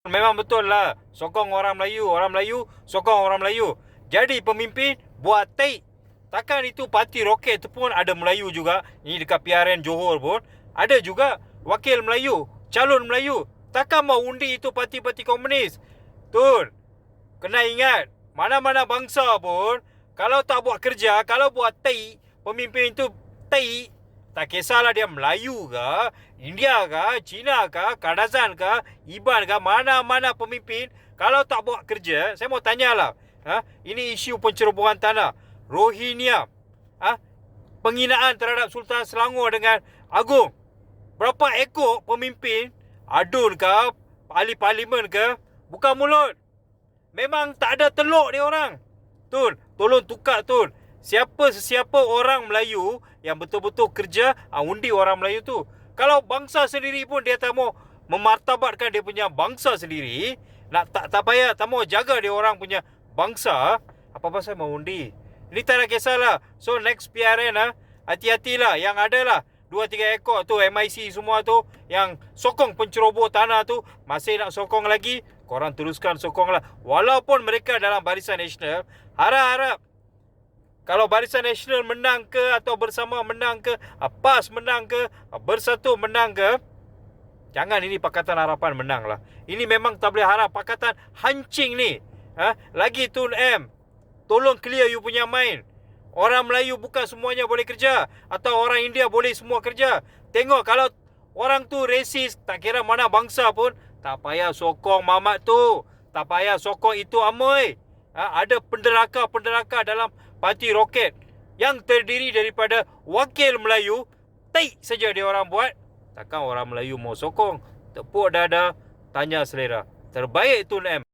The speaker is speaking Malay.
Memang betul lah, sokong orang Melayu sokong orang Melayu. Jadi pemimpin buat taik. Takkan itu parti Roket tu pun ada Melayu juga. Ini dekat PRN Johor pun ada juga wakil Melayu, calon Melayu. Takkan mau undi itu parti-parti komunis. Tun, kena ingat, mana-mana bangsa pun kalau tak buat kerja, kalau buat taik, pemimpin itu taik, tak kisahlah dia Melayu ke, India ke, Cina ke, Kadazan ke, Iban ke, mana-mana pemimpin, kalau tak buat kerja, saya mau tanyalah, ini isu pencerobohan tanah, Rohingya, penghinaan terhadap Sultan Selangor dengan Agong. Berapa ekor pemimpin, adun ke, ahli parlimen ke, buka mulut. Memang tak ada teluk dia orang. Tun, tolong tukar Tun. Sesiapa orang Melayu yang betul-betul kerja, undi orang Melayu tu. Kalau bangsa sendiri pun dia tak mau memartabatkan dia punya bangsa sendiri, tak payah, tak mau jaga dia orang punya bangsa, apa pasal mau undi? Ini tak ada kisahlah. So next PRN hati-hatilah. Yang ada lah 2-3 ekor tu MIC semua tu yang sokong penceroboh tanah tu, masih nak sokong lagi, korang teruskan sokonglah. Walaupun mereka dalam Barisan Nasional, harap-harap kalau Barisan Nasional menang ke, atau Bersama menang ke, PAS menang ke, Bersatu menang ke, jangan ini Pakatan Harapan menang lah. Ini memang tak boleh harap. Pakatan hancing ni. Lagi Tun M, tolong clear you punya mind. Orang Melayu bukan semuanya boleh kerja, atau orang India boleh semua kerja. Tengok kalau orang tu resis, tak kira mana bangsa pun, tak payah sokong mamat tu, tak payah sokong itu amoy. Ada penderaka-penderaka dalam parti Roket yang terdiri daripada wakil Melayu, taik saja dia orang buat. Takkan orang Melayu mau sokong? Tepuk dada, tanya selera. Terbaik Tun M.